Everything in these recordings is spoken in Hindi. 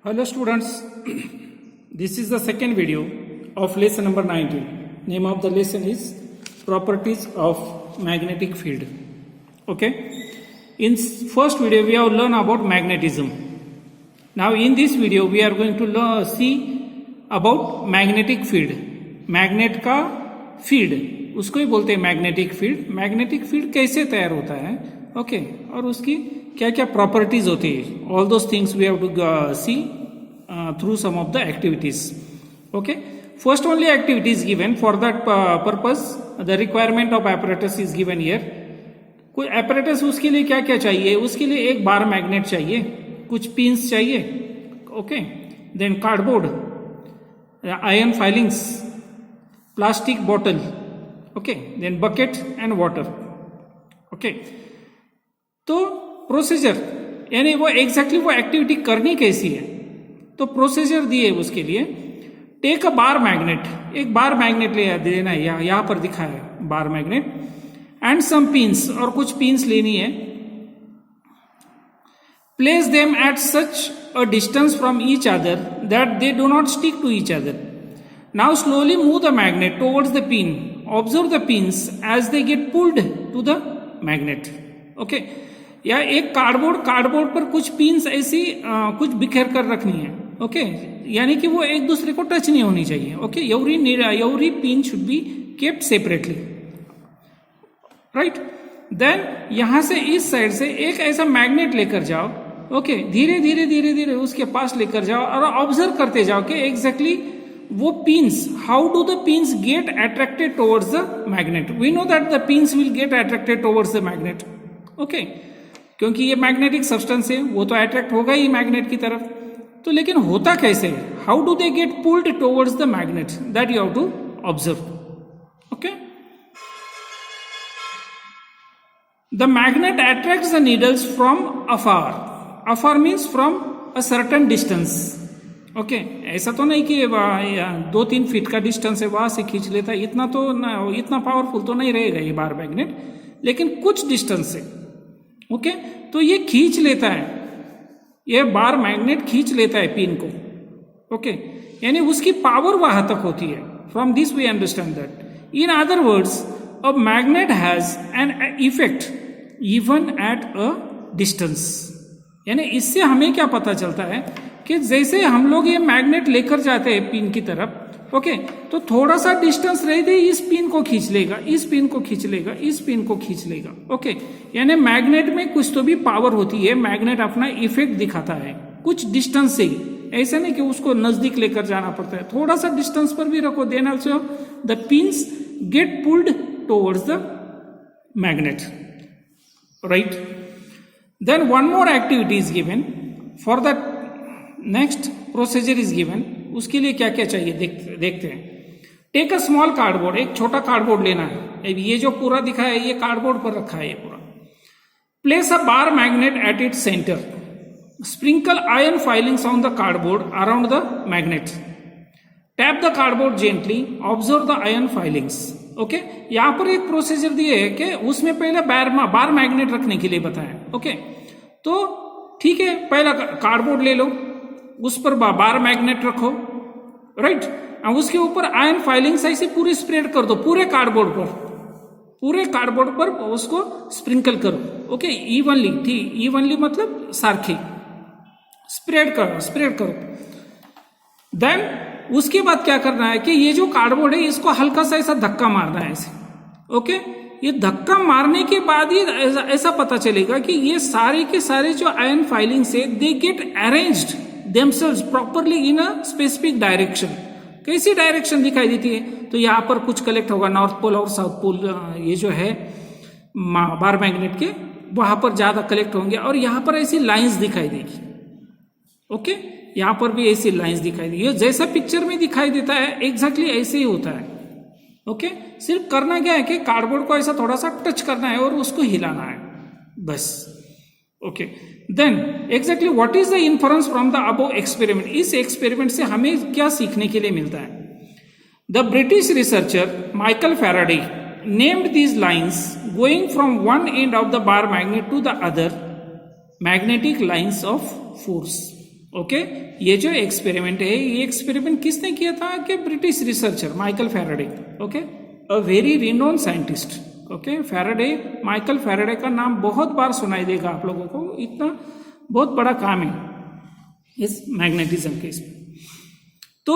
Hello students, this is the second video of lesson number 19. Name of the lesson is Properties of Magnetic Field. Okay, in first video we have learned about magnetism. Now in this video we are going to see about magnetic field. Magnet का फील्ड उसको ही बोलते हैं मैग्नेटिक फील्ड. मैग्नेटिक फील्ड कैसे तैयार होता है, ओके, और उसकी क्या क्या प्रॉपर्टीज होती है. All those things we have to see through some of the activities. Okay, first only activity is given. For that purpose the requirement of apparatus is given here. कोई एपरेटस उसके लिए क्या क्या चाहिए, उसके लिए एक बार मैग्नेट चाहिए, कुछ पिन्स चाहिए, okay, then cardboard, iron filings, plastic bottle, okay, then bucket and water. Okay, तो प्रोसीजर यानी वो एग्जैक्टली वो एक्टिविटी करनी कैसी है, तो प्रोसीजर दिए उसके लिए. टेक अ बार मैग्नेट, एक बार मैग्नेट ले देना है, यहां पर दिखा है bar magnet, and some pins, और कुछ पिन्स लेनी है. Place them at such a distance from each other that they do not stick to each other. Now slowly move the magnet towards the pin. Observe the pins as they get pulled to the magnet. Okay. या एक कार्डबोर्ड पर कुछ पिन्स ऐसी कुछ बिखेर कर रखनी है. ओके, यानी कि वो एक दूसरे को टच नहीं होनी चाहिए. Okay, every pin should be kept separately, right. Then यहां से इस साइड से एक ऐसा मैग्नेट लेकर जाओ. ओके, धीरे धीरे उसके पास लेकर जाओ और ऑब्जर्व करते जाओ कि एग्जैक्टली वो pins, how do the pins get attracted towards the magnet. We know that the pins will get attracted towards the magnet. Okay, क्योंकि ये मैग्नेटिक सब्सटेंस है, वो तो अट्रैक्ट होगा ही मैग्नेट की तरफ. तो लेकिन होता कैसे, how do they get pulled towards the magnet, that you have to observe. Okay, the magnet attracts the needles from afar. Afar means from a certain distance. Okay, ऐसा तो नहीं कि 2-3 फीट का डिस्टेंस है वहां से खींच लेता है, इतना तो इतना पावरफुल तो नहीं रहेगा ये बार मैग्नेट, लेकिन कुछ डिस्टेंस से. ओके, तो ये खींच लेता है, ये बार मैग्नेट खींच लेता है पिन को. ओके, यानी उसकी पावर वहां तक होती है. From this we understand that in other words a magnet has an effect even at a distance. यानी इससे हमें क्या पता चलता है कि जैसे हम लोग ये मैग्नेट लेकर जाते हैं पिन की तरफ, ओके, तो थोड़ा सा डिस्टेंस रहते ही इस पिन को खींच लेगा, इस पिन को खींच लेगा, इस पिन को खींच लेगा. ओके, यानी मैग्नेट में कुछ तो भी पावर होती है. मैग्नेट अपना इफेक्ट दिखाता है कुछ डिस्टेंस से ही, ऐसा नहीं कि उसको नजदीक लेकर जाना पड़ता है, थोड़ा सा डिस्टेंस पर भी रखो, then also the pins get pulled towards the magnet, right. Then one more activity is given. For that next procedure is given. उसके लिए क्या क्या चाहिए देखते हैं. टेक अ स्मॉल कार्डबोर्ड, एक छोटा कार्डबोर्ड लेना है. ये जो पूरा दिखा है ये कार्डबोर्ड पर रखा है ये पूरा. Place a bar magnet at its centre. Sprinkle iron filings on the cardboard around the magnet. Tap the cardboard gently, observe the iron filings. Okay, यहां पर एक प्रोसीजर दिए है कि उसमें पहले बार मैग्नेट रखने के लिए बताया. ओके, तो ठीक है, पहला कार्डबोर्ड ले लो, उस पर बार मैग्नेट रखो, राइट. उसके ऊपर आयरन फाइलिंग्स ऐसे पूरी स्प्रेड कर दो, पूरे कार्डबोर्ड पर उसको स्प्रिंकल करो. ओके, इवनली, ठीक, इवनली मतलब सारखी स्प्रेड करो. देन उसके बाद क्या करना है कि ये जो कार्डबोर्ड है इसको हल्का सा ऐसा धक्का मारना है ऐसे. ओके, ये धक्का मारने के बाद ही ऐसा पता चलेगा कि ये सारे के सारे जो आयरन फाइलिंग्स है they get arranged themselves properly in a specific direction. कैसी डायरेक्शन दिखाई देती है, तो यहां पर कुछ कलेक्ट होगा, नॉर्थ पोल और साउथ पोल, ये जो है बार मैग्नेट के वहां पर ज्यादा कलेक्ट होंगे, और यहां पर ऐसी लाइंस दिखाई देगी. ओके, यहां पर भी ऐसी लाइंस दिखाई देगी. जैसा पिक्चर में दिखाई देता है एग्जैक्टली ऐसे ही होता है. ओके, सिर्फ करना क्या है कि कार्डबोर्ड को ऐसा थोड़ा सा टच करना है और उसको हिलाना है, बस. Okay, then exactly what is the inference from the above experiment. इस एक्सपेरिमेंट से हमें क्या सीखने के लिए मिलता है. The British researcher Michael Faraday named these lines going from one end of the bar magnet to the other magnetic lines of force. Okay ये जो एक्सपेरिमेंट है, ये एक्सपेरिमेंट किसने किया था कि British researcher Michael Faraday, okay a very renowned scientist. Okay Faraday, Michael Faraday का नाम बहुत बार सुनाई देगा आप लोगों को, इतना बहुत बड़ा काम है इस मैग्नेटिज्म के इसमें। तो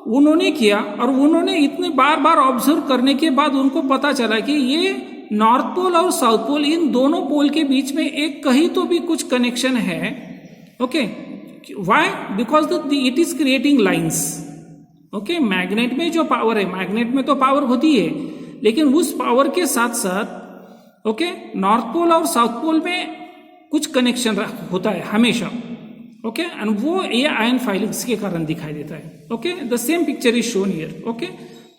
उन्होंने किया और उन्होंने इतने बार बार ऑब्जर्व करने के बाद उनको पता चला कि ये नॉर्थ पोल और साउथ पोल, इन दोनों पोल के बीच में एक कहीं तो भी कुछ कनेक्शन है। Okay why? Because it is creating lines. Okay magnet में जो पावर है, मैग्नेट में तो पावर होती है, लेकिन उस पावर के साथ साथ ओके नॉर्थ पोल और साउथ पोल में कुछ कनेक्शन होता है हमेशा। ओके एंड वो ये आयन फाइलिंग्स के कारण दिखाई देता है। Okay the same picture is shown here. Okay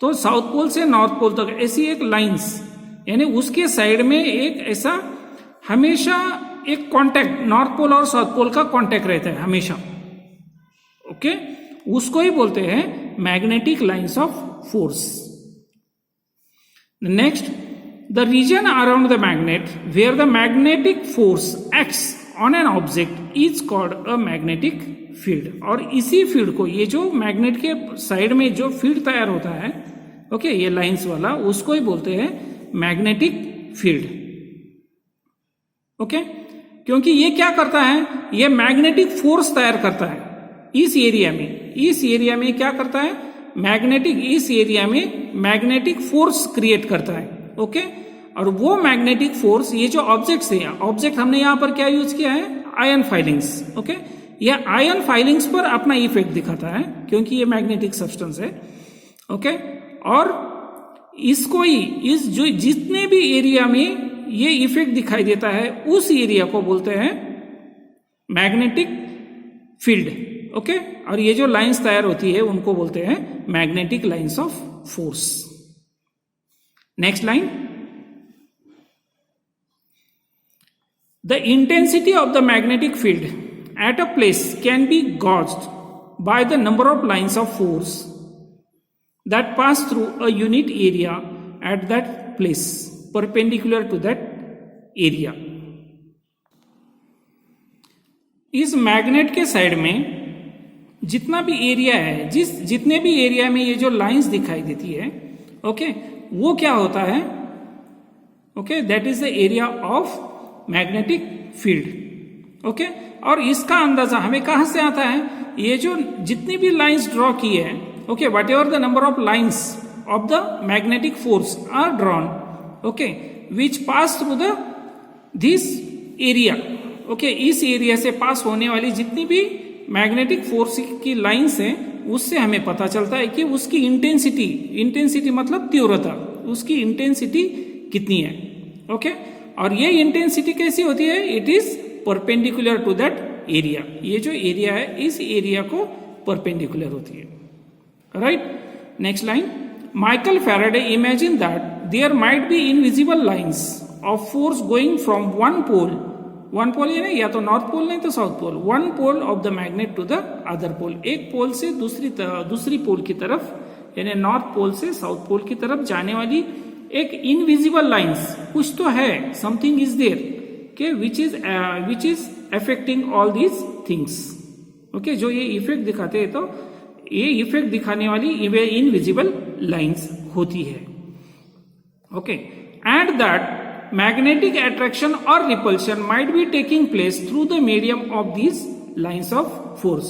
तो साउथ पोल से नॉर्थ पोल तक ऐसी एक लाइंस, यानी उसके साइड में एक ऐसा हमेशा एक कांटेक्ट, नॉर्थ पोल और साउथ पोल का कांटेक्ट रहता है हमेशा। ओके उसको ही बोलते हैं magnetic lines of force. Next, the region around the magnet where the magnetic force acts on an object is called a magnetic field. और इसी फील्ड को, ये जो मैग्नेट के साइड में जो फील्ड तैयार होता है, ओके ये लाइंस वाला, उसको ही बोलते हैं मैग्नेटिक फील्ड। ओके क्योंकि ये क्या करता है, ये मैग्नेटिक फोर्स तैयार करता है इस एरिया में। इस एरिया में क्या करता है, मैग्नेटिक, इस एरिया में मैग्नेटिक फोर्स क्रिएट करता है। ओके और वो मैग्नेटिक फोर्स, ये जो ऑब्जेक्ट्स है, ऑब्जेक्ट हमने यहां पर क्या यूज किया है, आयन फाइलिंग्स। ओके ये आयन फाइलिंग्स पर अपना इफेक्ट दिखाता है क्योंकि ये मैग्नेटिक सब्सटेंस है। ओके और इसको ही, इस जो जितने भी एरिया में ये इफेक्ट दिखाई देता है, उस एरिया को बोलते हैं मैग्नेटिक फील्ड। ओके और ये जो लाइंस तैयार होती है उनको बोलते हैं magnetic lines of force. Next line, the intensity of the magnetic field at a place can be gauged by the number of lines of force that pass through a unit area at that place perpendicular to that area। इस मैग्नेट के साइड में जितना भी एरिया है, जितने भी एरिया में ये जो लाइंस दिखाई देती है, ओके वो क्या होता है, okay that is the area of magnetic field. Okay और इसका अंदाजा हमें कहां से आता है, ये जो जितनी भी लाइंस ड्रॉ की है, okay whatever the number of lines of the magnetic force are drawn, okay which pass through the this area. Okay इस एरिया से पास होने वाली जितनी भी मैग्नेटिक फोर्स की लाइंस हैं, उससे हमें पता चलता है कि उसकी इंटेंसिटी, इंटेंसिटी मतलब तीव्रता, उसकी इंटेंसिटी कितनी है। ओके और ये इंटेंसिटी कैसी होती है, it is perpendicular to that area. ये जो एरिया है, इस एरिया को परपेंडिकुलर होती है। Right next line, Michael Faraday imagine that there might be invisible lines of force going from one pole ये नहीं, या तो नॉर्थ पोल नहीं तो south pole, one pole of the magnet to the other pole, एक पोल से दूसरी पोल की तरफ, यानी नॉर्थ पोल से साउथ पोल की तरफ जाने वाली एक इनविजिबल लाइंस, कुछ तो है, समथिंग इज देयर के which is affecting all these things. Okay जो ये इफेक्ट दिखाते हैं, तो ये इफेक्ट दिखाने वाली इनविजिबल लाइंस होती है। Okay and that magnetic attraction और repulsion might be taking place through the medium of these lines of force.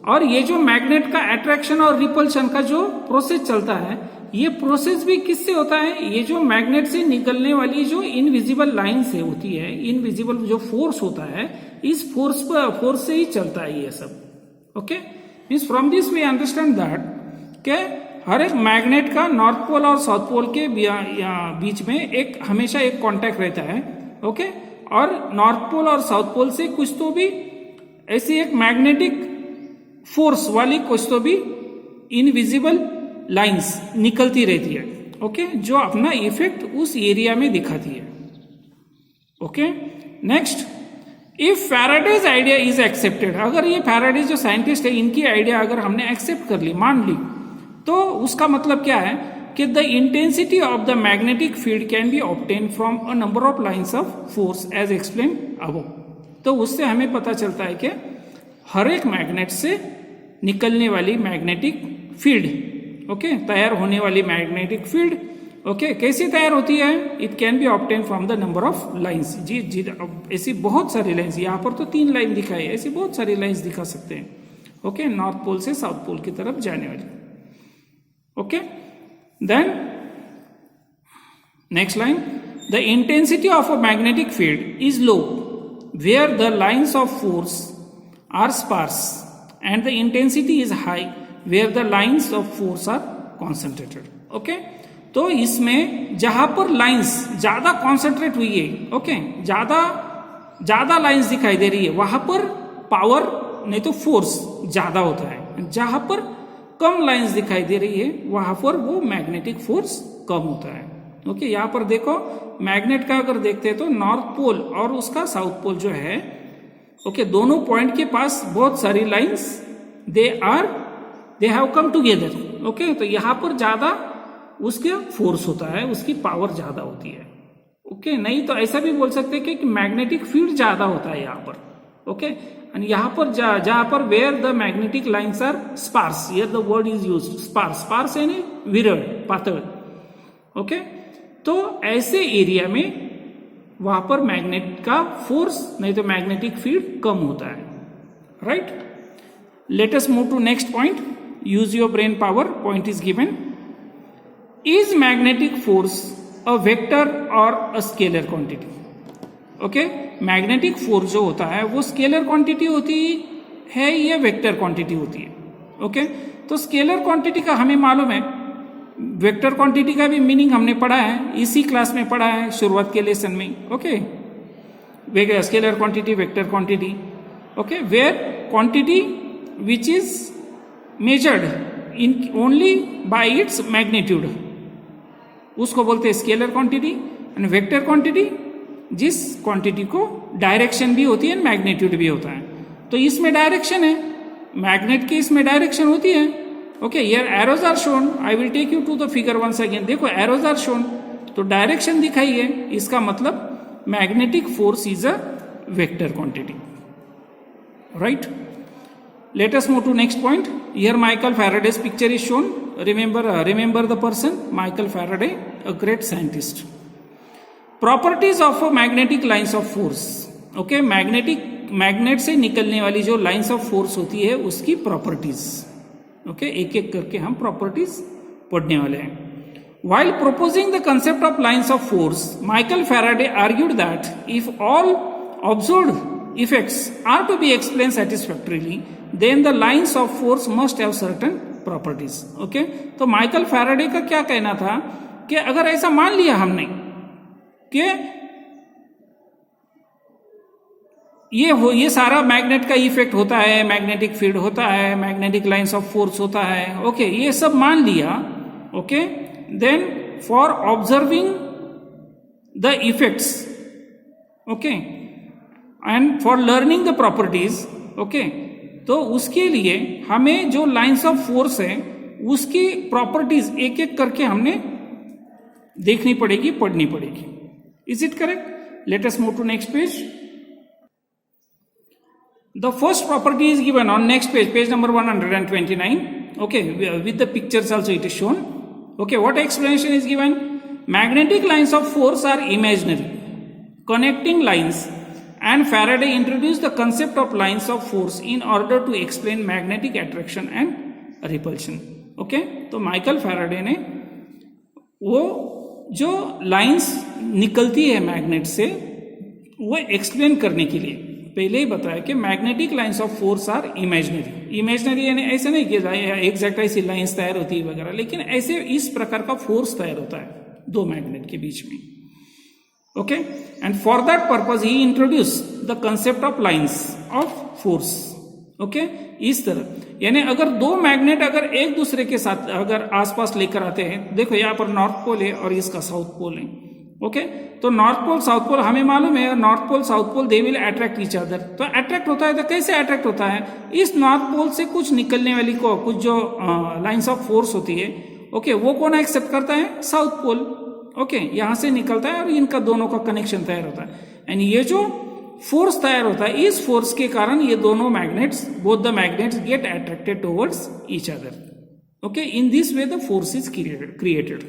और ये जो मैग्नेट का अट्रैक्शन और रिपल्शन का जो प्रोसेस चलता है, ये प्रोसेस भी किससे होता है, ये जो मैग्नेट से निकलने वाली जो इनविजिबल लाइन से होती है, इनविजिबल जो फोर्स होता है, इस फोर्स से ही चलता है ये सब। Okay means from this we understand that के हर एक मैग्नेट का नॉर्थ पोल और साउथ पोल के बीच में एक हमेशा एक कांटेक्ट रहता है। ओके और नॉर्थ पोल और साउथ पोल से कुछ तो भी ऐसी एक मैग्नेटिक फोर्स वाली कुछ तो भी इनविजिबल लाइंस निकलती रहती है। ओके जो अपना इफेक्ट उस एरिया में दिखाती है। Okay next, if Faraday's idea is accepted, अगर ये फैराडे जो साइंटिस्ट है, इनकी आइडिया अगर हमने एक्सेप्ट कर ली, मान ली, तो उसका मतलब क्या है कि the intensity of the magnetic field can be obtain from a number of lines of force as explain above. तो उससे हमें पता चलता है कि हर एक मैग्नेट से निकलने वाली मैग्नेटिक फील्ड, ओके, तैयार होने वाली मैग्नेटिक फील्ड, ओके, कैसी तैयार होती है? It can be obtain from the number of lines. जी जी, ऐसी बहुत सारी लाइंस, यहाँ पर तो 3 लाइन दिखाई है, ऐसी बहुत सारी लाइंस दिखा सकते हैं, ओके, नॉर्थ पोल से साउथ पोल की तरफ जाने वाली, okay. Then next line, the intensity of a magnetic field is low where the lines of force are sparse and the intensity is high where the lines of force are concentrated, okay. तो इसमें जहां पर लाइंस ज्यादा कॉन्सेंट्रेट हुई है, ओके, ज्यादा लाइंस दिखाई दे रही है, वहां पर पावर नहीं तो फोर्स ज्यादा होता है। जहां पर कम लाइंस दिखाई दे रही है वहां पर वो मैग्नेटिक फोर्स कम होता है, ओके। यहाँ पर देखो, मैग्नेट का अगर देखते हैं तो नॉर्थ पोल और उसका साउथ पोल जो है, ओके, दोनों पॉइंट के पास बहुत सारी lines they have come together, okay. तो यहाँ पर ज्यादा उसके फोर्स होता है, उसकी पावर ज्यादा होती है, ओके। नहीं तो ऐसा भी बोल सकते हैं कि मैग्नेटिक फील्ड ज्यादा होता है यहाँ पर, ओके। एंड यहाँ पर जहां पर where the magnetic lines are sparse, here the word is used sparse, sparse यानी विरल, पातल, ओके। तो ऐसे एरिया में वहां पर मैग्नेट का फोर्स नहीं तो मैग्नेटिक फील्ड कम होता है, right. Let us move to next point, use your brain power. Point is given, is magnetic force a vector और a scalar quantity, okay. Magnetic force जो होता है वो स्केलर क्वांटिटी होती है या वेक्टर क्वांटिटी होती है, ओके। तो स्केलर क्वांटिटी का हमें मालूम है, वेक्टर क्वांटिटी का भी मीनिंग हमने पढ़ा है, इसी क्लास में पढ़ा है शुरुआत के लेसन में, okay. Scalar quantity, vector quantity, okay, where quantity which is measured in only by its magnitude, उसको बोलते हैं scalar quantity. And vector quantity जिस क्वांटिटी को डायरेक्शन भी होती है, मैग्नीट्यूड भी होता है। तो इसमें डायरेक्शन है, मैग्नेट की इसमें डायरेक्शन होती है, okay. Here arrows are shown, I will take you to the figure once again. देखो एरोज आर शोन, तो डायरेक्शन दिखाई है, इसका मतलब magnetic force is a vector quantity, right. Let us move to next point. Here Michael Faraday's picture is shown. Remember the person, Michael Faraday, a great scientist. Properties of magnetic lines of force. Okay, magnet से निकलने वाली जो लाइन्स ऑफ फोर्स होती है उसकी प्रॉपर्टीज, ओके, एक एक करके हम प्रॉपर्टीज पढ़ने वाले हैं। While proposing the concept of lines of force, Michael Faraday argued that if all observed effects are to be explained satisfactorily, then the lines of force must have certain properties. Okay? तो माइकल फैराडे का क्या कहना था कि अगर ऐसा मान लिया हमने कि ये सारा मैग्नेट का इफेक्ट होता है, मैग्नेटिक फील्ड होता है, मैग्नेटिक लाइंस ऑफ फोर्स होता है, ओके, ये सब मान लिया, okay, then for observing the effects, okay, and for learning the properties, okay, तो उसके लिए हमें जो लाइंस ऑफ फोर्स है उसकी प्रॉपर्टीज एक एक करके हमने देखनी पड़ेगी, पढ़नी पड़ेगी। Is it correct? Let us move to next page. The first property is given on next page, page number 129. Okay, with the pictures also it is shown. Okay, what explanation is given? Magnetic lines of force are imaginary, connecting lines, and Faraday introduced the concept of lines of force in order to explain magnetic attraction and repulsion. Okay, तो माइकल फैराडे ने वो जो लाइंस निकलती है मैग्नेट से वो एक्सप्लेन करने के लिए पहले ही बताया कि magnetic lines of force are imaginary. Imaginary यानी ऐसे नहीं कि एग्जैक्ट ऐसी लाइंस तैयार होती है वगैरह, लेकिन ऐसे इस प्रकार का फोर्स तैयार होता है दो मैग्नेट के बीच में, okay. And for that purpose he introduce the concept of lines of force, okay. इस तरह यानी अगर दो मैग्नेट अगर एक दूसरे के साथ अगर आसपास लेकर आते हैं, देखो यहाँ पर नॉर्थ पोल है और इसका साउथ पोल है, ओके, तो नॉर्थ पोल साउथ पोल हमें मालूम है, north pole south pole they will attract each other. तो अट्रैक्ट होता है तो कैसे अट्रैक्ट होता है? इस नॉर्थ पोल से कुछ निकलने वाली को कुछ जो लाइंस ऑफ फोर्स होती है, ओके, वो कौन एक्सेप्ट करता है? साउथ पोल, ओके, यहां से निकलता है और इनका दोनों का कनेक्शन तैयार होता है। एंड ये जो फोर्स तैयार होता है, इस फोर्स के कारण ये दोनों magnets, both the magnets gate attracted towards each other. Okay, in this way the force is created.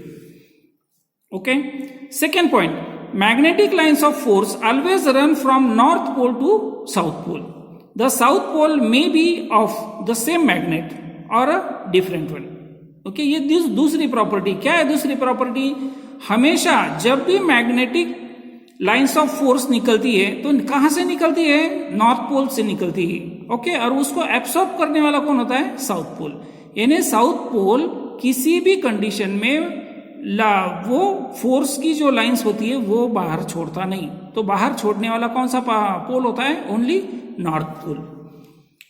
Okay, second point, magnetic lines of force always run from north pole to south pole. The south pole may be of the same magnet or a different one. Okay, ये दूसरी प्रॉपर्टी. क्या है दूसरी प्रॉपर्टी? हमेशा जब भी मैग्नेटिक लाइंस ऑफ फोर्स निकलती है तो कहां से निकलती है? नॉर्थ पोल से निकलती है. ओके, और उसको एब्सॉर्ब करने वाला कौन होता है? South pole. यानी साउथ पोल किसी भी कंडीशन में वो फोर्स की जो लाइंस होती है वो बाहर छोड़ता नहीं. तो बाहर छोड़ने वाला कौन सा पोल होता है? Only north pole.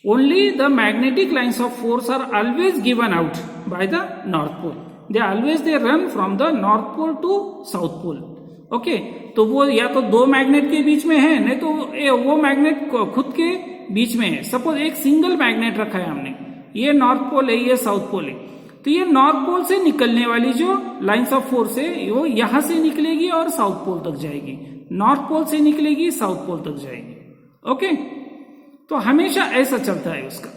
Only the magnetic lines of force are always given out by the north pole. They run from the north pole to south pole. Okay, तो वो या तो दो मैग्नेट के बीच में है, नहीं तो वो मैग्नेट खुद के बीच में है. सपोज एक सिंगल मैग्नेट रखा है हमने, ये नॉर्थ पोल है, ये साउथ पोल है. तो ये नॉर्थ पोल से निकलने वाली जो लाइंस ऑफ फोर्स है वो यहां से निकलेगी और साउथ पोल तक जाएगी. नॉर्थ पोल से निकलेगी, साउथ पोल तक जाएगी. ओके, तो हमेशा ऐसा चलता है उसका.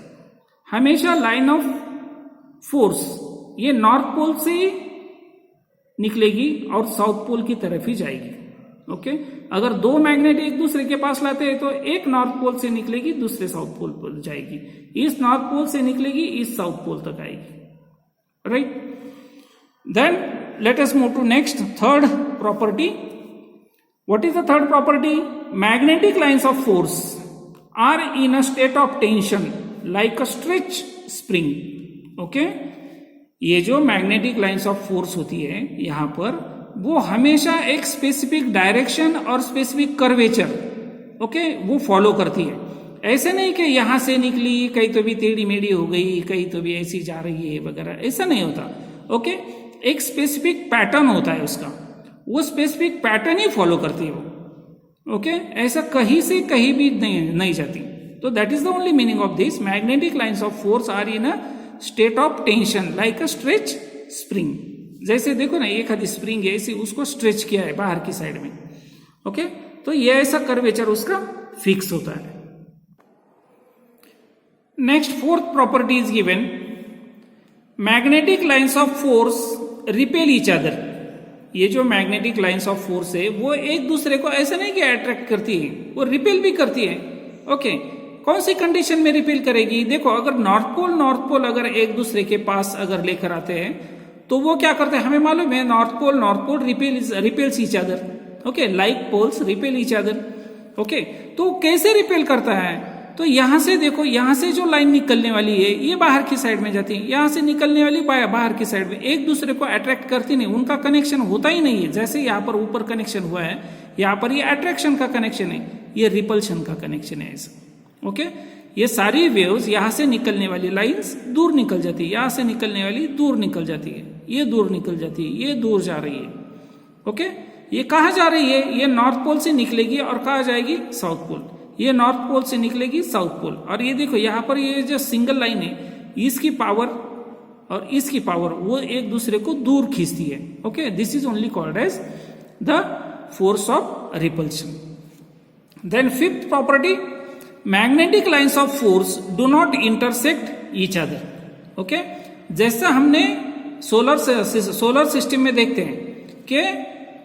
हमेशा लाइन ऑफ फोर्स ये नॉर्थ पोल से निकलेगी और साउथ पोल की तरफ ही जाएगी. ओके, अगर दो मैग्नेट एक दूसरे के पास लाते हैं तो एक नॉर्थ पोल से निकलेगी, दूसरे साउथ पोल पर जाएगी. इस नॉर्थ पोल से निकलेगी, इस साउथ पोल तक आएगी. Right? Then let us move to next, third property. What is the third property? Magnetic lines of force are in a state of tension like a stretch spring. Okay? ये जो मैग्नेटिक लाइंस ऑफ फोर्स होती है यहां पर, वो हमेशा एक स्पेसिफिक डायरेक्शन और स्पेसिफिक कर्वेचर, ओके, वो फॉलो करती है. ऐसे नहीं कि यहां से निकली कहीं तो भी टेढ़ी मेढ़ी हो गई, कहीं तो भी ऐसी जा रही है वगैरह, ऐसा नहीं होता. ओके, एक स्पेसिफिक पैटर्न होता है उसका, वो स्पेसिफिक पैटर्न ही फॉलो करती है वो. ओके, ऐसा कहीं से कहीं भी नहीं जाती. तो that is the only meaning of this. Magnetic lines of force are in a state of tension like a stretch spring. जैसे देखो ना, एक आधी स्प्रिंग है, ऐसे उसको स्ट्रेच किया है बाहर की साइड में. ओके, तो ये ऐसा कर्वेचर उसका फिक्स होता है. Next, fourth property is given. Magnetic lines of force repel each other. ये जो मैग्नेटिक लाइंस ऑफ फोर्स है वो एक दूसरे को ऐसा नहीं कि अट्रैक्ट करती है, वो रिपेल भी करती है. ओके, कौन सी कंडीशन में रिपेल करेगी? देखो, अगर नॉर्थ पोल अगर एक दूसरे के पास अगर लेकर आते हैं तो वो क्या करते हैं हमें मालूम है. North pole repels each other. Okay, like poles repel each other. Okay, तो कैसे रिपेल करता है? तो यहां से देखो, यहां से जो लाइन निकलने वाली है ये बाहर की साइड में जाती है, यहां से निकलने वाली बाहर की साइड में, एक दूसरे को अट्रैक्ट करती नहीं, उनका कनेक्शन होता ही नहीं है. जैसे यहाँ पर ऊपर कनेक्शन हुआ है, यहाँ पर ये अट्रैक्शन का कनेक्शन है, ये रिपल्शन का कनेक्शन है ऐसा. ओके, ये सारी वेव्स यहां से निकलने वाली लाइंस दूर निकल जाती है, यहां से निकलने वाली दूर निकल जाती है, ये दूर निकल जाती है, ये दूर जा रही है. ओके, ये कहाँ जा रही है? ये नॉर्थ पोल से निकलेगी और कहाँ जाएगी? South pole. ये नॉर्थ पोल से निकलेगी साउथ पोल. और ये देखो यहाँ पर ये जो सिंगल लाइन है, इसकी पावर और इसकी पावर वो एक दूसरे को दूर खींचती है. Okay, this is only called as the force of repulsion. Then fifth property, magnetic lines of force do not intersect each other. Okay, जैसा हमने सोलर सिस्टम में देखते हैं कि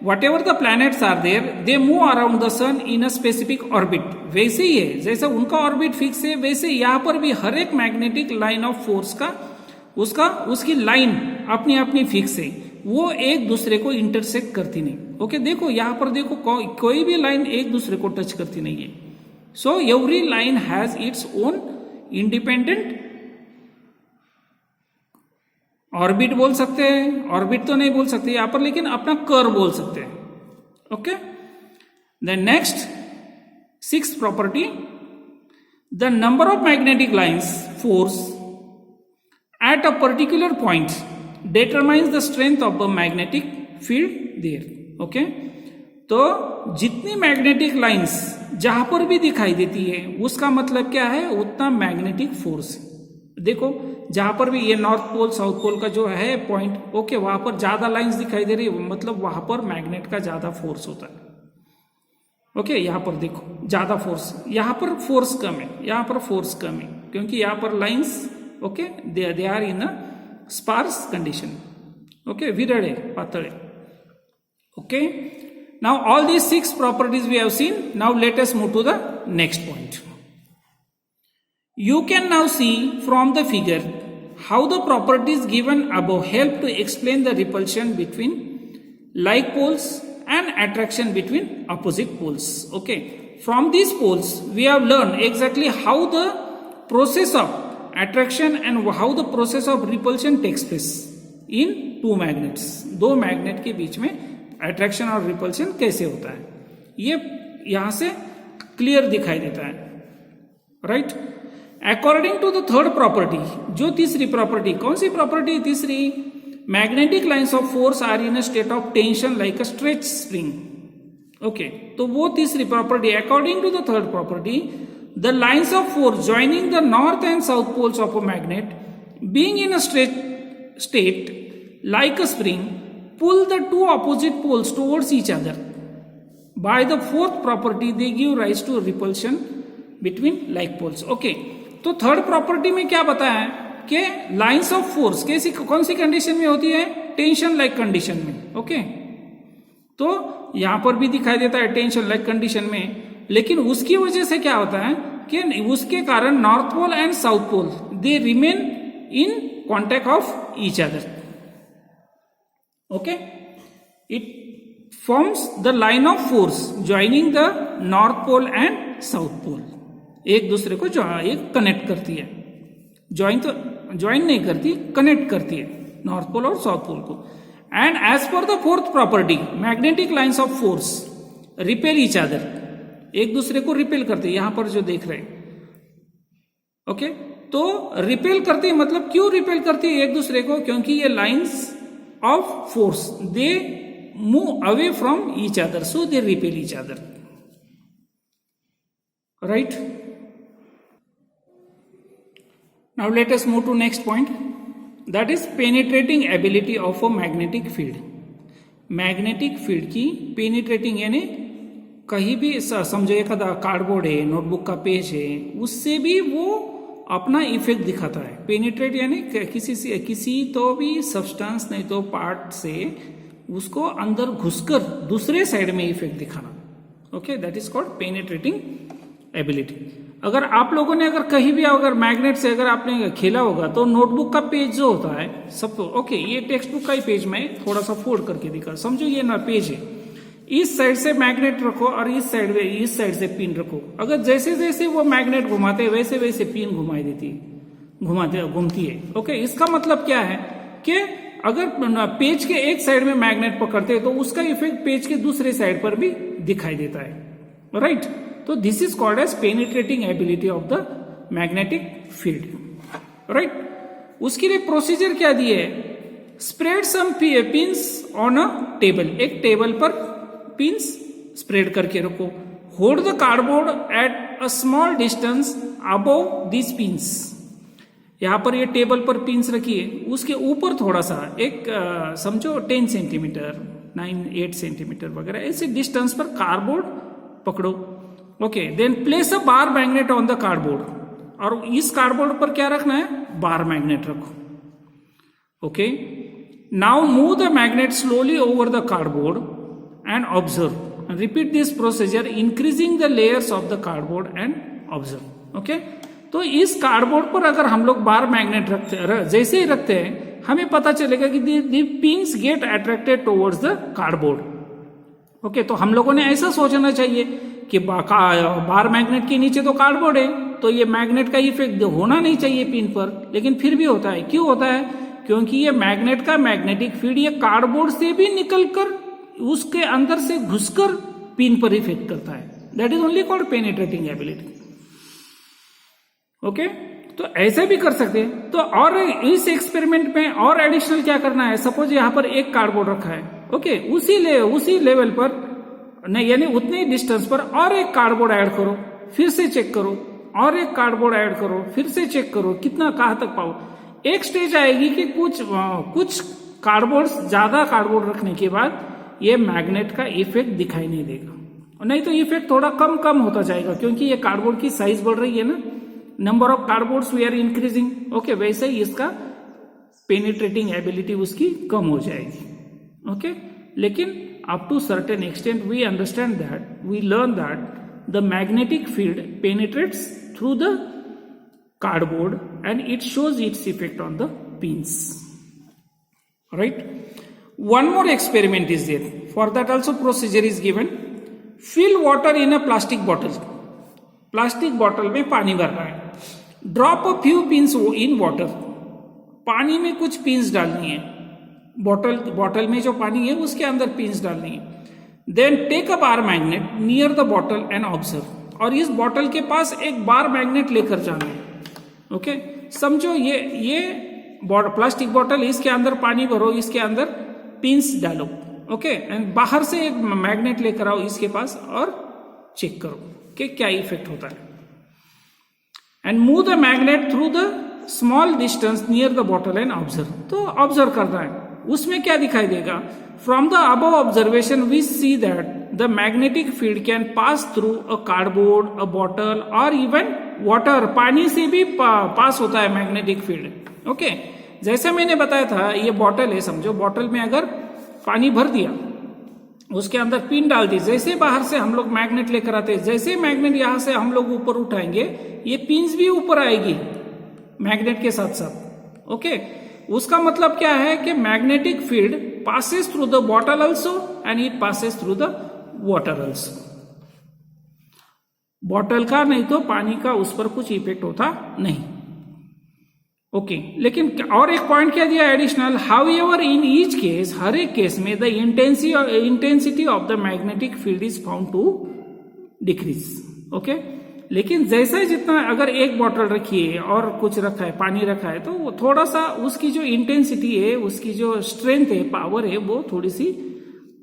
whatever the planets are there, they move around the sun in a specific orbit. वैसे ही है, जैसा उनका ऑर्बिट फिक्स है वैसे यहाँ पर भी हर एक मैग्नेटिक लाइन ऑफ फोर्स का उसकी लाइन अपनी अपनी फिक्स है, वो एक दूसरे को इंटरसेक्ट करती नहीं. ओके, देखो यहाँ पर देखो, कोई भी लाइन एक दूसरे को टच करती नहीं है. So every line has its own independent orbit बोल सकते हैं, ऑर्बिट तो नहीं बोल सकते यहां पर, लेकिन अपना कर्व बोल सकते हैं. Okay, then next, sixth property, the number of magnetic lines force at a particular point determines the strength of the magnetic field there. Okay, तो जितनी मैग्नेटिक लाइंस जहां पर भी दिखाई देती है उसका मतलब क्या है? उतना मैग्नेटिक फोर्स. देखो, जहां पर भी ये नॉर्थ पोल साउथ पोल का जो है पॉइंट, ओके, वहां पर ज्यादा लाइंस दिखाई दे रही है, मतलब वहां पर मैग्नेट का ज्यादा फोर्स होता है. ओके, यहां पर देखो, ज्यादा फोर्स, यहाँ पर फोर्स कम है, यहाँ पर फोर्स कम है, क्योंकि यहाँ पर lines okay they are in a sparse condition, okay विरल है, पातळ है, okay. Now all these 6 properties we have seen. Now let us move to the next point. You can now see from the figure how the properties given above help to explain the repulsion between like poles and attraction between opposite poles. Okay, from these poles we have learned exactly how the process of attraction and how the process of repulsion takes place in two magnets. दो मैग्नेट के बीच में अट्रैक्शन और रिपल्शन कैसे होता है, ये यहां से क्लियर दिखाई देता है, right. According to the third property, जो तीसरी प्रॉपर्टी, कौन सी प्रॉपर्टी तीसरी, magnetic lines of force are in a state of tension like a stretch spring. Okay, तो वो तीसरी property, according to the third property, the lines of force joining the north and south poles of a magnet being in a straight state like a spring pull the two opposite poles towards each other. By the fourth property they give rise to repulsion between like poles. Okay, तो थर्ड प्रॉपर्टी में क्या बताया है कि लाइंस ऑफ फोर्स कैसी कौन सी कंडीशन में होती है, टेंशन लाइक कंडीशन में. ओके, तो यहां पर भी दिखाई देता है टेंशन लाइक कंडीशन में, लेकिन उसकी वजह से क्या होता है कि उसके कारण north pole and south pole they remain in contact of each other. Okay, it forms the line of force joining the north pole and south pole. एक दूसरे को एक कनेक्ट करती है, ज्वाइन नहीं करती, कनेक्ट करती है नॉर्थ पोल और साउथ पोल को. And as per the fourth property, magnetic lines of force repel each other, एक दूसरे को रिपेल करते हैं, यहां पर जो देख रहे हैं. ओके, तो रिपेल करती है, मतलब क्यों रिपेल करती है एक दूसरे को, क्योंकि ये lines of force they move away from each other, so they repel each other, right. Now let us move to next point, that is penetrating ability of a magnetic field. Magnetic field की पेनिट्रेटिंग यानी कहीं भी समझो एक कार्डबोर्ड है, नोटबुक का पेज है, उससे भी वो अपना इफेक्ट दिखाता है. पेनिट्रेट यानी किसी तो भी सब्सटेंस नहीं तो पार्ट से उसको अंदर घुसकर दूसरे साइड में इफेक्ट दिखाना. Okay, that is called penetrating ability. अगर आप लोगों ने अगर कहीं भी अगर मैग्नेट से अगर आपने खेला होगा तो नोटबुक का पेज जो होता है सब, ओके ये टेक्स्ट बुक का ही पेज में थोड़ा सा फोल्ड करके दिखा, समझो ये ना पेज है, इस साइड से मैग्नेट रखो और इस साइड से पिन रखो. अगर जैसे जैसे वो मैग्नेट घुमाते वैसे वैसे पिन घूमती है. ओके, इसका मतलब क्या है कि अगर पेज के एक साइड में मैग्नेट पकड़ते हैं तो उसका इफेक्ट पेज के दूसरे साइड पर भी दिखाई देता है, राइट. तो this is called as penetrating ability of the magnetic field, right. उसके लिए प्रोसीजर क्या दिए है, spread some pins on a table, एक टेबल पर पिंस स्प्रेड करके रखो. Hold the cardboard at a small distance above this pins, यहां पर ये टेबल पर पिंस रखिए, उसके ऊपर थोड़ा सा एक समझो 10 सेंटीमीटर 9-8 सेंटीमीटर वगैरह ऐसे डिस्टेंस पर कार्डबोर्ड पकड़ो. Okay, then place a bar magnet on the cardboard, और इस कार्डबोर्ड पर क्या रखना है, बार मैग्नेट रखो. Okay, now move the magnet slowly over the cardboard and observe. Repeat this procedure increasing the layers of the cardboard and observe. Okay? तो इस कार्डबोर्ड पर अगर हम लोग बार मैग्नेट जैसे ही रखते हैं हमें पता चलेगा कि the pins get attracted towards the cardboard. Okay, तो हम लोगों ने ऐसा सोचना चाहिए कि बार मैग्नेट के नीचे तो कार्डबोर्ड है, तो ये मैग्नेट का इफेक्ट होना नहीं चाहिए पिन पर, लेकिन फिर भी होता है. क्यों होता है, क्योंकि ये मैग्नेट का मैग्नेटिक फील्ड ये कार्डबोर्ड से भी निकलकर उसके अंदर से घुसकर पिन पर इफेक्ट करता है. That is only called penetrating ability. Okay, तो ऐसे भी कर सकते हैं. तो और इस एक्सपेरिमेंट में और एडिशनल क्या करना है, सपोज यहां पर एक कार्डबोर्ड रखा है, ओके, उसी लेवल पर नहीं यानी उतने डिस्टेंस पर और एक कार्डबोर्ड ऐड करो, फिर से चेक करो, और एक कार्डबोर्ड ऐड करो, फिर से चेक करो, कितना कहां तक पाओ. एक स्टेज आएगी कि कुछ कार्डबोर्ड, ज्यादा कार्डबोर्ड रखने के बाद ये मैग्नेट का इफेक्ट दिखाई नहीं देगा. नहीं तो इफेक्ट थोड़ा कम कम होता जाएगा, क्योंकि ये कार्डबोर्ड की साइज बढ़ रही है ना, number of cardboards we are increasing, okay, वैसे ही इसका पेनिट्रेटिंग एबिलिटी उसकी कम हो जाएगी, ओके। लेकिन up to certain extent we understand that, we learn that the magnetic field penetrates through the cardboard and it shows its effect on the pins, right? One more experiment is there. For that also procedure is given. Fill water in a plastic bottle. Plastic bottle में पानी भरना है. Drop a few pins in water. पानी में कुछ pins डालनी है. बॉटल में जो पानी है उसके अंदर pins डालनी है. Then take a bar magnet near the bottle and observe. और इस बॉटल के पास एक बार मैग्नेट लेकर जाना है. ओके, समझो ये प्लास्टिक बॉटल, इसके अंदर पानी भरो, इसके अंदर पिंस डालो, ओके, एंड बाहर से एक मैग्नेट लेकर आओ इसके पास और चेक करो कि क्या इफेक्ट होता है. And move the magnet through the small distance near the bottle and observe. तो ऑब्जर्व करना है, उसमें क्या दिखाई देगा. From the above observation we see that the magnetic field can pass through a cardboard, a bottle और इवन वाटर. पानी से भी पास होता है मैग्नेटिक फील्ड, ओके. जैसा मैंने बताया था, ये बॉटल है, समझो बॉटल में अगर पानी भर दिया, उसके अंदर पिन डाल दी, जैसे बाहर से हम लोग मैग्नेट लेकर आते हैं, जैसे मैग्नेट यहां से हम लोग ऊपर उठाएंगे, ये पिंस भी ऊपर आएगी मैग्नेट के साथ साथ, ओके. उसका मतलब क्या है कि magnetic field passes through the bottle also and it passes through the water also. Bottle का नहीं तो पानी का उस पर कुछ इफेक्ट होता नहीं, ओके. लेकिन और एक पॉइंट क्या दिया additional. However in each case, हर एक केस में the intensity of the magnetic field is found to decrease, okay. लेकिन जैसा जितना, अगर एक बॉटल रखी है और कुछ रखा है, पानी रखा है, तो वो थोड़ा सा उसकी जो इंटेंसिटी है, उसकी जो स्ट्रेंथ है, पावर है, वो थोड़ी सी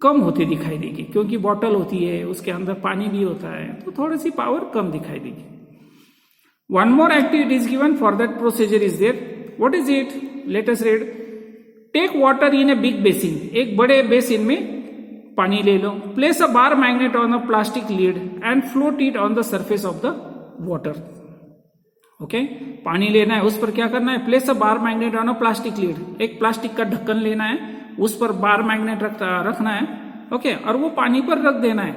कम होती दिखाई देगी, क्योंकि बॉटल होती है, उसके अंदर पानी भी होता है, तो थोड़ी सी पावर कम दिखाई देगी. One more activity is given for that procedure is there. What is it? Let us read. Take water in a big basin. एक बड़े बेसिन में पानी ले लो. Place a bar magnet on a plastic lid and float it on the surface of the water, okay. पानी लेना है, उस पर क्या करना है. Place a bar magnet on a plastic lid. एक प्लास्टिक का ढक्कन लेना है, उस पर बार मैग्नेट रखना है, ओके, और वो पानी पर रख देना है.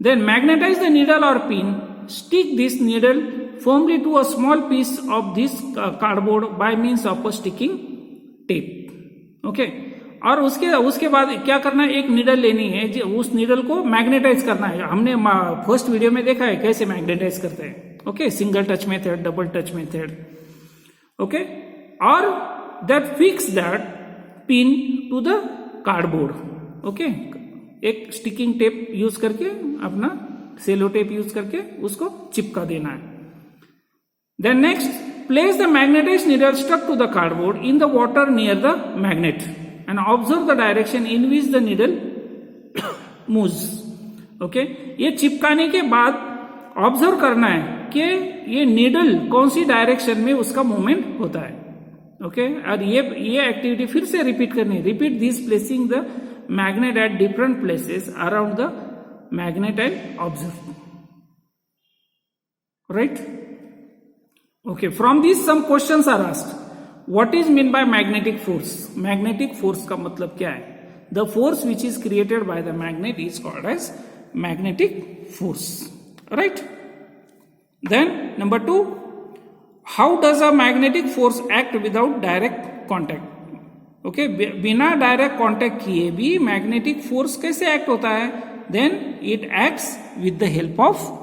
देन मैग्नेटाइज द नीडल और pin. Stick this needle firmly to a small piece of this cardboard by means of a sticking tape, okay. और उसके बाद क्या करना है, एक नीडल लेनी है, उस नीडल को मैग्नेटाइज करना है. हमने फर्स्ट वीडियो में देखा है कैसे मैग्नेटाइज करते हैं, okay. Single touch method, double touch method, okay. और that fix that pin to the cardboard, okay. एक स्टिकिंग टेप यूज करके, अपना सेलो टेप यूज करके उसको चिपका देना है. Then next, place the magnetized needle stuck to the cardboard in the water near the magnet and observe the direction in which the needle moves, okay. ये चिपकाने के बाद ऑब्जर्व करना है कि ये नीडल कौन सी डायरेक्शन में उसका मूवमेंट होता है, ओके. और ये एक्टिविटी फिर से रिपीट करनी है. Repeat this placing the magnet at different places around the magnet and observe, right, okay. From this some questions are asked. What is mean by magnetic force? Magnetic force का मतलब क्या है? The force which is created by the magnet is called as magnetic force, right. Then number 2, how does a magnetic force act without direct contact? Okay, बिना डायरेक्ट कॉन्टैक्ट किए भी मैग्नेटिक फोर्स कैसे एक्ट होता है? Then it acts with the help of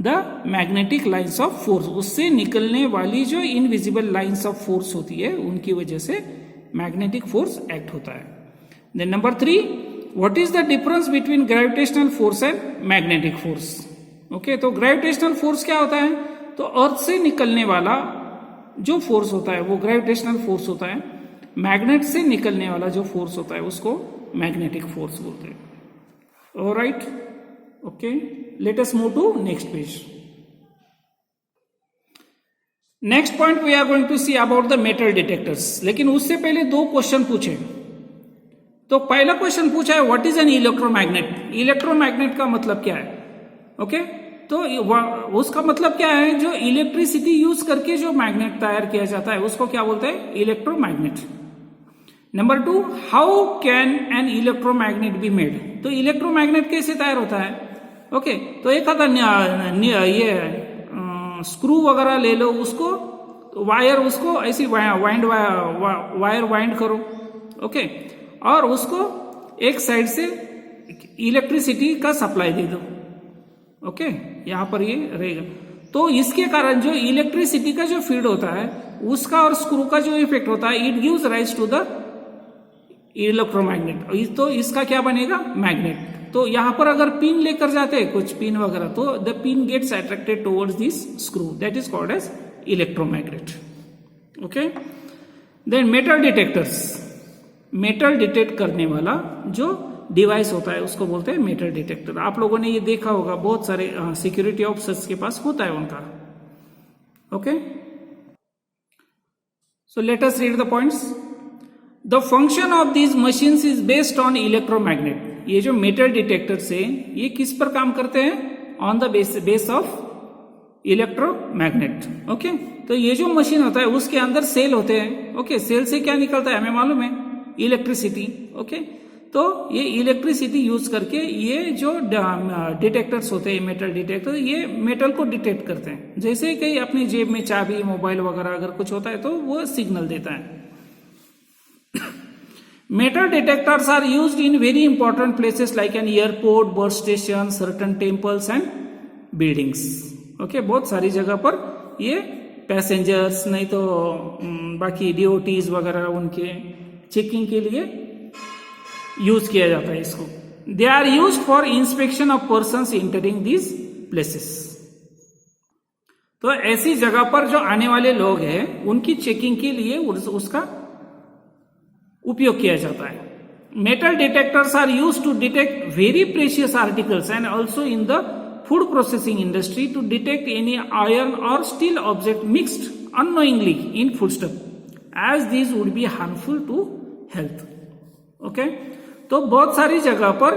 the magnetic lines of force. उससे निकलने वाली जो इनविजिबल लाइन्स ऑफ फोर्स होती है, उनकी वजह से मैग्नेटिक फोर्स एक्ट होता है. Then number 3, what is the difference between gravitational force and magnetic force? Okay, तो ग्रेविटेशनल फोर्स क्या होता है? तो अर्थ से निकलने वाला जो फोर्स होता है वो ग्रेविटेशनल फोर्स होता है. मैग्नेट से निकलने वाला जो फोर्स होता है उसको मैग्नेटिक फोर्स बोलते हैं. Alright, okay. Let us move to next page. Next point we are going to see about the metal detectors. लेकिन उससे पहले 2 क्वेश्चन पूछे. तो पहला क्वेश्चन पूछा है what is an electromagnet. Electromagnet का मतलब क्या है? ओके, तो उसका मतलब क्या है, जो इलेक्ट्रिसिटी यूज करके जो मैग्नेट तैयार किया जाता है उसको क्या बोलते हैं? Electromagnet. Number 2, how can an electromagnet be made. तो इलेक्ट्रोमैग्नेट कैसे तैयार होता है? ओके, तो एक आता ये स्क्रू वगैरह ले लो, उसको वायर उसको ऐसी वायर वाइंड करो, ओके, और उसको एक साइड से इलेक्ट्रिसिटी का सप्लाई दे दो, ओके, यहां पर ये रहेगा। तो इसके कारण जो इलेक्ट्रिसिटी का जो फीड होता है उसका और स्क्रू का जो इफेक्ट होता है, it gives rise to the electromagnet. तो इसका क्या बनेगा? मैग्नेट। तो यहां पर अगर पिन लेकर जाते हैं कुछ पिन वगैरह, तो the pin gets attracted towards this screw, that is called as electromagnet. Okay, then metal detectors. Metal detect करने वाला जो डिवाइस होता है उसको बोलते हैं मेटल डिटेक्टर। आप लोगों ने ये देखा होगा, बहुत सारे सिक्योरिटी ऑफिसर्स के पास होता है उनका। Okay, so let us read the points. The function of these machines is based on electromagnet. ये जो मेटल डिटेक्टर्स है ये किस पर काम करते हैं? On the base of electromagnet. Okay, तो ये जो मशीन होता है उसके अंदर सेल होते हैं। ओके, सेल से क्या निकलता है हमें मालूम है? इलेक्ट्रिसिटी। ओके, तो ये इलेक्ट्रिसिटी यूज करके ये जो डिटेक्टर्स होते हैं, मेटल डिटेक्टर, ये मेटल को डिटेक्ट करते हैं। जैसे कि अपनी जेब में चाबी, मोबाइल वगैरह अगर कुछ होता है तो वो सिग्नल देता है। Metal detectors are used in very important places like an airport, bus station, certain temples and buildings. Okay, बहुत सारी जगह पर ये पैसेंजर्स नहीं तो बाकी डीओटीज वगैरह उनके चेकिंग के लिए यूज किया जाता है इसको। They are use for inspection of persons entering these places. तो ऐसी जगह पर जो आने वाले लोग हैं उनकी चेकिंग के लिए उसका उपयोग किया जाता है। Metal detectors are used to detect very precious articles and also in the food processing industry to detect any iron और steel object mixed unknowingly in foodstuff as these would be harmful to health. Okay, तो बहुत सारी जगह पर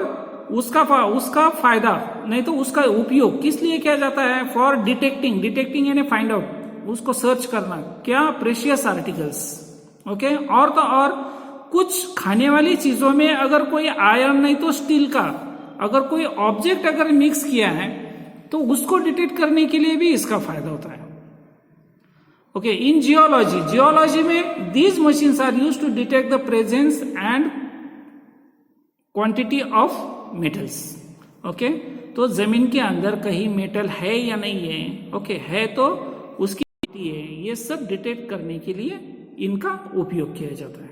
उसका फायदा नहीं तो उसका उपयोग किस लिए किया जाता है? फॉर डिटेक्टिंग यानी फाइंड आउट, उसको सर्च करना क्या? Precious articles. ओके, और तो और कुछ खाने वाली चीजों में अगर कोई आयरन नहीं तो स्टील का अगर कोई ऑब्जेक्ट अगर मिक्स किया है तो उसको डिटेक्ट करने के लिए भी इसका फायदा होता है। ओके, इन जियोलॉजी में these machines are used to detect the presence and quantity of metals. Okay, तो जमीन के अंदर कहीं मेटल है या नहीं है, ओके, है तो उसकी है, ये सब डिटेक्ट करने के लिए इनका उपयोग किया जाता है।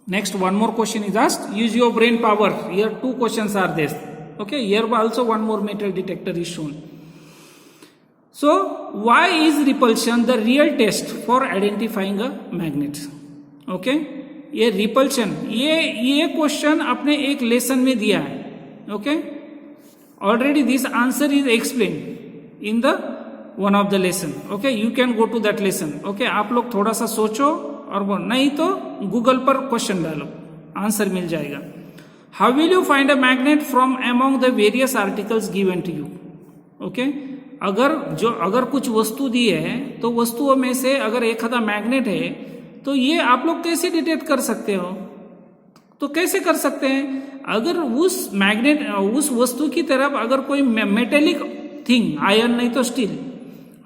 Next, one more question is asked. Use your brain power. Here 2 questions are there. Okay, here also one more metal detector is shown. So, why is repulsion the real test for identifying a magnet? Okay, ये repulsion ये question अपने एक lesson में दिया है. Okay, already this answer is explained in the one of the lesson. Okay, you can go to that lesson. Okay, आप लोग थोड़ा सा सोचो और वो नहीं तो गूगल पर क्वेश्चन डालो, आंसर मिल जाएगा। How will you find a magnet from among the various articles given to you? Okay, अगर कुछ वस्तु दी है तो वस्तुओं में से अगर एक आधा मैग्नेट है तो ये आप लोग कैसे डिटेक्ट कर सकते हो? तो कैसे कर सकते हैं? अगर उस मैग्नेट उस वस्तु की तरफ अगर कोई मेटेलिक थिंग, आयरन नहीं तो स्टील,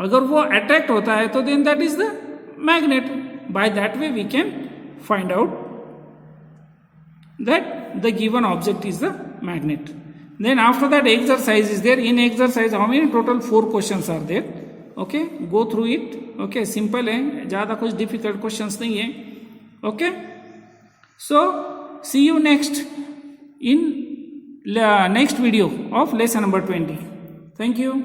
अगर वो अट्रैक्ट होता है तो then that is the magnet. By that way we can find out that the given object is the magnet. Then after that exercise is there. In exercise how many total 4 questions are there. Okay, go through it. Okay, simple है, ज़्यादा कुछ difficult questions नहीं है. Okay, so see you next in next video of lesson number 20. Thank you.